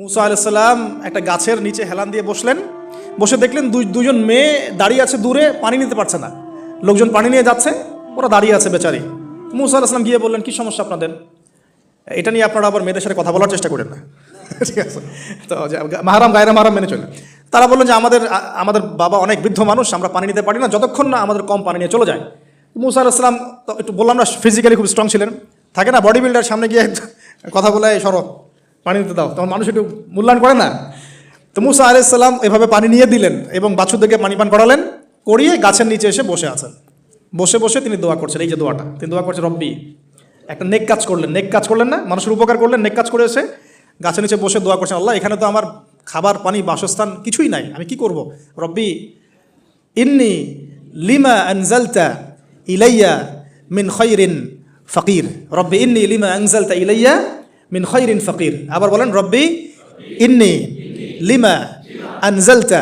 মুসা আলাইহিস সালাম একটা গাছের নিচে হেলান দিয়ে বসলেন, বসে দেখলেন দুজন মেয়ে দাঁড়িয়ে আছে দূরে, পানি নিতে পারছে না। লোকজন পানি নিয়ে যাচ্ছে, ওরা দাঁড়িয়ে আছে বেচারি। মুসা আলাইহিস সালাম গিয়ে বললেন, কি সমস্যা আপনাদের? এটা নিয়ে আপনারা আবার মেয়েদের সাথে কথা বলার চেষ্টা করেন না, ঠিক আছে? তো মাহারাম গায়রা মাহারাম মেনে চলেন। তারা বললেন যে আমাদের বাবা অনেক বৃদ্ধ মানুষ, আমরা পানি নিতে পারি না যতক্ষণ না আমাদের কম পানি নিয়ে চলে যায়। মুসা আলাইহিস সালাম তো একটু বললাম না, ফিজিক্যালি খুব স্ট্রং ছিলেন, থাকে না বডি বিল্ডার, সামনে গিয়ে কথা বলে সরো পানি নিতে দাও, তখন মানুষ একটু মূল্যায়ন করে না। তো মুসা আলাইহিস সালাম এভাবে পানি নিয়ে দিলেন এবং বাছুরদেরকে পানি পান করালেন, করিয়ে গাছের নিচে এসে বসে আছেন। বসে বসে তিনি দোয়া করছেন, এই যে দোয়াটা তিনি দোয়া করছেন, রব্বি, একটা নেক কাজ করলেন না, মানুষের উপকার করলেন, নেক কাজ করে এসে গাছের নিচে বসে দোয়া করছেন, আল্লাহ এখানে তো আমার খাবার পানি বাসস্থান কিছুই নাই, আমি কি করব? রব্বি ইন্নি লিমা আনজালতা ইলাইয়া মিন খায়রিন ফাকির, রব্বি ইন্নি লিমা আনজালতা ইলাইয়া মিন খায়রিন ফাকির। আবার বলেন, রব্বি ইন্নি লিমা আনজালতা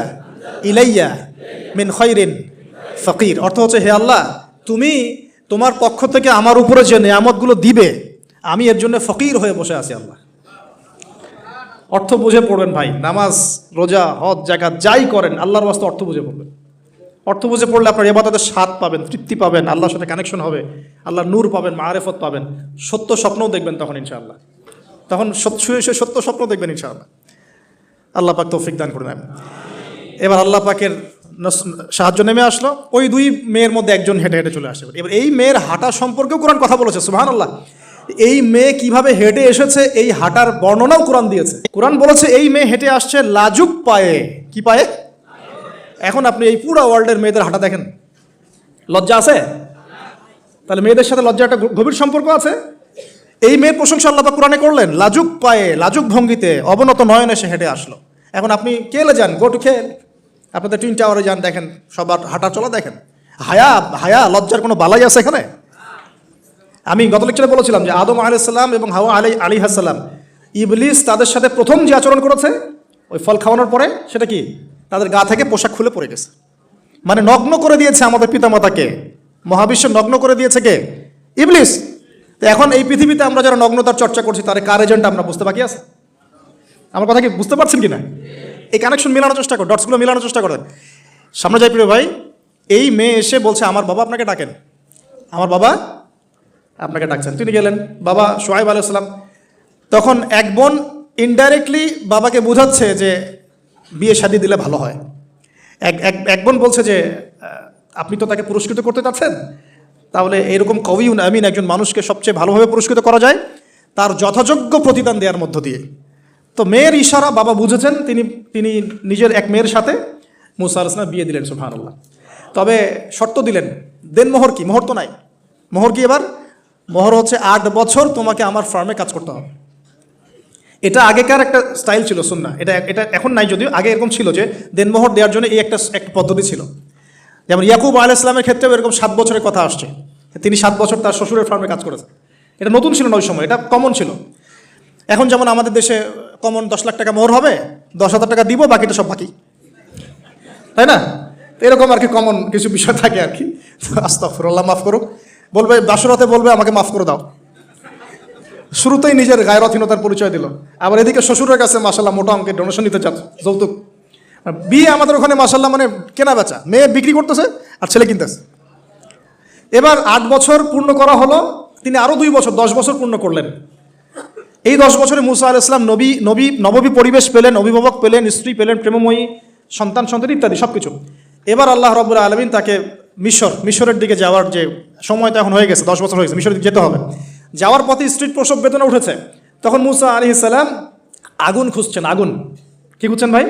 ইলাইয়া মিন খায়রিন ফাকির। অর্থ হচ্ছে, হে আল্লাহ, তুমি তোমার পক্ষ থেকে আমার উপরে যে নেয়ামতগুলো দিবে, আমি এর জন্য ফকির হয়ে বসে আছি আল্লাহ। অর্থ বুঝে পড়বেন ভাই, নামাজ রোজা হজ জাকাত যাই করেন আল্লাহর ওয়াস্তে অর্থ বুঝে পড়বেন। অর্থ বুঝে পড়লে আপনার ইবাদতের স্বাদ পাবেন, তৃপ্তি পাবেন, আল্লাহর সাথে কানেকশন হবে, আল্লাহর নূর পাবেন, মাআরিফত পাবেন, সত্য স্বপ্নও দেখবেন তখন ইনশাআল্লাহ। তখন সত্য স্বপ্ন দেখবেন ইনশাআল্লাহ। আল্লাহ পাক তৌফিক দান করে নেন। এবার আল্লাহ পাকের সাহায্য নেমে আসলো, ওই দুই মেয়ের মধ্যে একজন হেঁটে হেঁটে চলে আসে। এবার এই মেয়ের হাঁটা সম্পর্কেও কোরআন কথা বলেছে, সুবহানাল্লাহ। এই মেয়ে কিভাবে হেঁটে এসেছে এই হাঁটার বর্ণনাও কোরআন দিয়েছে। কোরআন বলেছে এই মেয়ে হেঁটে আসছে লাজুক পায়ে। কি পায়ে? এখন আপনি এই পুরো ওয়ার্ল্ডের মেয়েদের হাঁটা দেখেন, লজ্জা আছে? তাহলে মেয়েদের সাথে লজ্জা একটা গভীর সম্পর্ক আছে। এই মেয়ের প্রশংসা আল্লাহ পাক কোরআনে করলেন, লাজুক পায়ে লাজুক ভঙ্গিতে অবনত নয়নে সে হেঁটে আসলো। এখন আপনি কেলে যান, গো টু খেল, আপনাদের টুইন টাওয়ারে যান, দেখেন সবার হাঁটা চলা দেখেন। হায়া লজ্জার কোনো বালাই আছে এখানে? আমি গত লেকচারে বলেছিলাম যে আদম আলাইহিস সালাম এবং হাওয়া আলাইহিস সালাম, ইবলিস তাদের সাথে প্রথম যে আচরণ করেছে ওই ফল খাওয়ানোর পরে, সেটা কি? তাদের গা থেকে পোশাক খুলে পড়ে গেছে, মানে নগ্ন করে দিয়েছে আমাদের পিতামাতাকে। মহাবিশ্ব নগ্ন করে দিয়েছে কে? ইবলিস। তো এখন এই পৃথিবীতে আমরা যারা নগ্নতার চর্চা করছি, তার কার এজেন্ট আমরা বুঝতে বাকি আছে? আমার কথা কি বুঝতে পারছেন কিনা? এই কানেকশন মিলানোর চেষ্টা করেন, ডটসগুলো মিলানোর চেষ্টা করেন। সামনে যাই প্রিয় ভাই, এই মেয়ে এসে বলছে, আমার বাবা আপনাকে ডাকেন, আমার বাবা আপনাকে ডাকছেন। তিনি গেলেন, বাবা শুআয়ব আলাইহিস সালাম। তখন এক বোন ইনডাইরেক্টলি বাবাকে বোঝাচ্ছে যে বিয়ে শাদী দিলে ভালো হয়। এক বোন বলছে যে আপনি তো তাকে পুরস্কৃত করতে চাচ্ছেন, তাহলে এরকম কবিউন আমিন একজন মানুষকে সবচেয়ে ভালোভাবে পুরস্কৃত করা যায় তার যথাযোগ্য প্রতিদান দেওয়ার মধ্য দিয়ে। তো মেয়ের ইশারা বাবা বুঝেছেন, তিনি নিজের এক মেয়ের সাথে মুসা আলাইহিস সালাম বিয়ে দিলেন, সুবহানাল্লাহ। তবে শর্ত দিলেন, দেন মোহর কি? মোহর তো নাই। মোহর কি এবার? মোহর হচ্ছে 8 বছর তোমাকে আমার ফার্মে কাজ করতে হবে। এটা আগেকার একটা স্টাইল ছিল, সুন্নাহ। এটা এখন নাই যদিও, আগে এরকম ছিল যে দেনমোহর দেওয়ার জন্য এই একটা পদ্ধতি ছিল। যেমন ইয়াকুব আলাইহিস সালামের ক্ষেত্রেও এরকম 7 বছরের কথা আসছে, তিনি 7 বছর তার শ্বশুরের ফার্মে কাজ করেছেন। এটা নতুন ছিল না ওই সময়, এটা কমন ছিল। এখন যেমন আমাদের দেশে কমন 10 লাখ টাকা মোহর হবে, 10,000 টাকা দিব, বাকিটা সব বাকি, তাই না? এরকম আর কি কমন কিছু বিষয় থাকে আর কি। আস্তাগফিরুল্লাহ, মাফ করুক। বলবে বাসরাতে, বলবে আমাকে মাফ করে দাও। শুরুতেই নিজের গায়রথহীনতার পরিচয় দিল। আবার এদিকে শ্বশুরের কাছে মাশাল্লাহ মোটা অঙ্কের ডোনেশন নিতে চাচ্ছে, যৌতুক। বিয়ে আমাদের ওখানে মাশাল্লাহ মানে কেনা বেচা, মেয়ে বিক্রি করতেছে আর ছেলে কিনতেছে। এবার 8 বছর পূর্ণ করা হলো, তিনি আরও 2 বছর 10 বছর পূর্ণ করলেন। এই 10 বছরে মুসা আলাইহিস সালাম নবী পরিবেশ পেলেন, অভিভাবক পেলেন, স্ত্রী পেলেন, প্রেমময়ী সন্তান ইত্যাদি সব কিছু। এবার আল্লাহ রাব্বুল আলামিন তাকে মিশরের দিকে যাওয়ার যে সময় তো এখন হয়ে গেছে, 10 বছর হয়ে গেছে, মিশরের দিকে যেতে হবে। যাওয়ার পথে স্ত্রীর প্রসব বেদনা উঠেছে। তখন মুসা আলাইহিস সালাম আগুন খুঁজছেন। আগুন কি খুঁজছেন ভাই?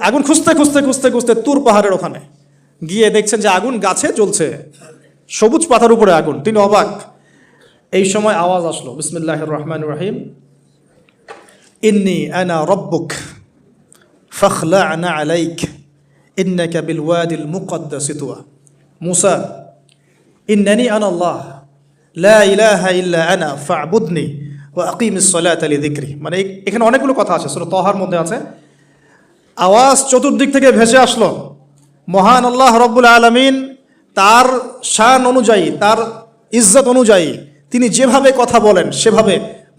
আগুন খুঁজতে তুর পাহাড়ের ওখানে গিয়ে দেখছেন যে আগুন গাছে জ্বলছে, সবুজ পাতার উপরে আগুন। তিনি অবাক। এই সময় আওয়াজ আসলো, বিসমিল্লাহির রহমানির রহিম, ইন্নী আনা রব্বুক ফাখলা'না আলাইক ইন্নাকা বিল ওয়াদিল মুকদ্দাসি তুয়া। মুসা, ইন্নানি আনা আল্লাহ লা ইলাহা ইল্লা আনা ফা'বুদনি ওয়া আকিমিস সালাতা লিযিকরি। মানে এখানে অনেকগুলো কথা আছে, সূরা তাহার মধ্যে আছে। আওয়াজ চতুর্দিক থেকে ভেসে আসলো। মহান আল্লাহ রব্বুল আলামিন তার শান অনুযায়ী, তার ইজ্জত অনুযায়ী তিনি যেভাবে কথা বলেন সেভাবে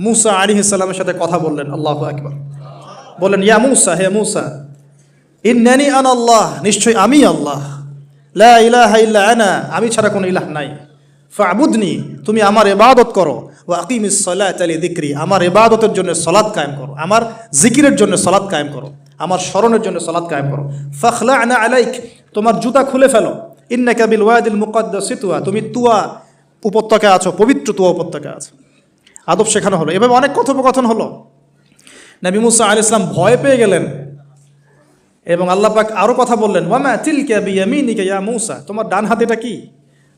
মুসা আলাইহিস সালামের সাথে কথা বললেন। আল্লাহু আকবার। বললেন ইয়া মূসা, হে মূসা, ইন্নানি আনা আল্লাহ, নিশ্চয়ই আমি আল্লাহ, লা ইলাহা ইল্লা আনা, আমি ছাড়া কোনো ইলাহ নাই, ফা'বুদনি, তুমি আমার ইবাদত করো, ওয়া আকিমিস সালাতা লিযিকরি, আমার ইবাদতের জন্য সালাত কায়েম করো, আমার জিকিরের জন্য সালাত কায়েম করো, আমার স্মরণের জন্য সালাত কায়েম করো। ফাখলা'না আলাইক, তোমার জুতা খুলে ফেলো, ইন্নাকা বিল ওয়াদিল মুকাদ্দাসি তুয়া, তুমি তুয়া উপত্যকায় আছো, পবিত্র তুয়া উপত্যকায় আছো। আদব শেখানো হলো। এভাবে অনেক কথোপকথন হলো। নবী মুসা আলাইহিস সালাম ভয় পেয়ে গেলেন এবং আল্লাহ পাক আরও কথা বললেন, ওয়ামা তিলকা বিয়ামিনিকা ইয়া মূসা, তোমার ডান হাতে এটা কি?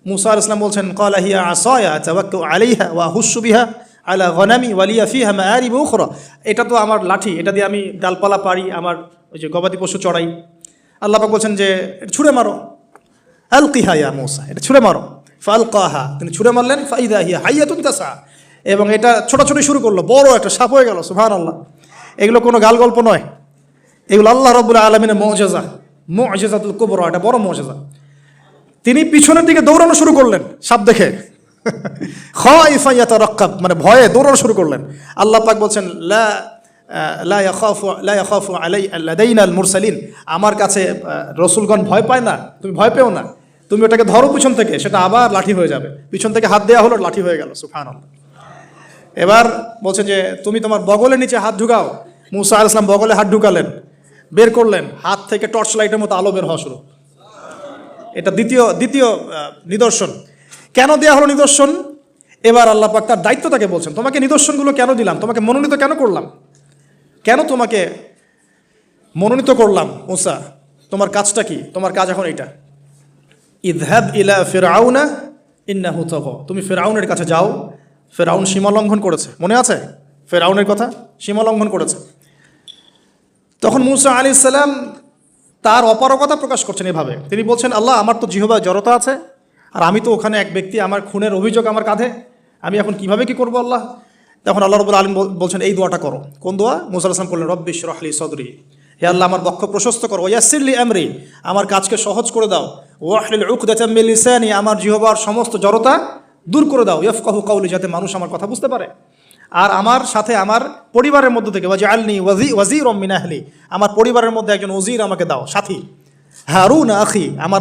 মূসা আলাইহিস সালাম বলছেন, ক্বালা হিয়া আসায়া আতাওয়াক্কাউ আলাইহা ওয়া আহুশু বিহা আলা গনামি ওয়া লিয়া ফিহা মাআরিব উখরা, এটা তো আমার লাঠি, এটা দিয়ে আমি ডালপালা পারি, আমার ওই যে গবাদি পশু চড়াই। আল্লাহ পাক বলছেন যে এটা ছুঁড়ে মারো, আলকিহা ইয়া মূসা, এটা ছুঁড়ে মারো। ফালকাহা, তিনি ছুঁড়ে মারলেন, ফাইদা হিয়া হাইয়াতুন তাসা, এবং এটা ছোটাছুটি শুরু করলো, বড় একটা সাপ হয়ে গেল। সুবহানাল্লাহ। এগুলো কোনো গাল গল্প নয়, এগুলো আল্লাহ রাব্বুল আলামিনের মুআজিজা, মুআজিজাতুল কুবরা, এটা বড় মুআজিজা। তিনি পিছনের দিকে দৌড়ানো শুরু করলেন সাপ দেখে, খাইফা ইয়াতারাক্কাব, মানে ভয়ে দৌড়ানো শুরু করলেন। আল্লাহ পাক বলছেন, লা ইয়াখাফু লাদাইনাল মুরসালিন, আমার কাছে রসুলগণ ভয় পায় না, তুমি ভয় পেও না, তুমি ওটাকে ধরো পিছন থেকে, সেটা আবার লাঠি হয়ে যাবে। পিছন থেকে হাত দেওয়া হলো, লাঠি হয়ে গেল। সুবহানাল্লাহ। এবার বলছে যে তুমি তোমার বগলের নিচে হাত ঢুকাও। মূসা আলাইহিস সালাম বগলে হাত ঢুকালেন, বের করলেন, হাত থেকে টর্চ লাইটের মতো আলো বের হওয়া শুরু। এটা দ্বিতীয় নিদর্শন। কেন দেওয়া হলো নিদর্শন? এবার আল্লাহ পাক তার দায়িত্ব তাকে বলছেন, তোমাকে নিদর্শনগুলো কেন দিলাম, তোমাকে মনোনীত কেন করলাম, কেন তোমাকে মনোনীত করলাম মূসা, তোমার কাজটা কি? তোমার কাজ এখন এইটা, ইযহাব ইলা ফিরআউনা ইন্নাহু তাগা, তুমি ফিরআউনের কাছে যাও, ফিরআউন সীমা লঙ্ঘন করেছে। মনে আছে ফিরআউনের কথা? সীমা লঙ্ঘন করেছে। তখন মূসা আলাইহিস সালাম তার অপারগতা প্রকাশ করছেন এভাবে, তিনি বলছেন, আল্লাহ, আমার তো জিহ্বায় জড়তা আছে, আর আমি তো ওখানে এক ব্যক্তি, আমার খুনের অভিযোগ আমার কাঁধে, আমি এখন কিভাবে কি করবো আল্লাহ? তখন আল্লাহ রাব্বুল আলামিন বলছেন, এই দোয়াটা করো। কোন দোয়া? মূসা আলাইহিস সালাম করলেন, রব্বি ইশরাহ লি সদরি, হে আল্লাহ, আমার বক্ষ প্রশস্ত করো, ওয়াসির লি আমরি, আমার কাজকে সহজ করে দাও, ওয়াহলিল উকদাতাম মিন লিসানি, আমার জিহ্বার সমস্ত জড়তা দূর করে দাও, ইয়াফকাহু কাওলি, যাতে মানুষ আমার কথা বুঝতে পারে। আর আমার সাথে আমার পরিবারের মধ্যে থেকে ওয়াজআলনি ওয়াজিরাম মিন আহলি, আমার পরিবারের মধ্যে একজন ওজির আমাকে দাও, সাথী, হারুন আখি, আমার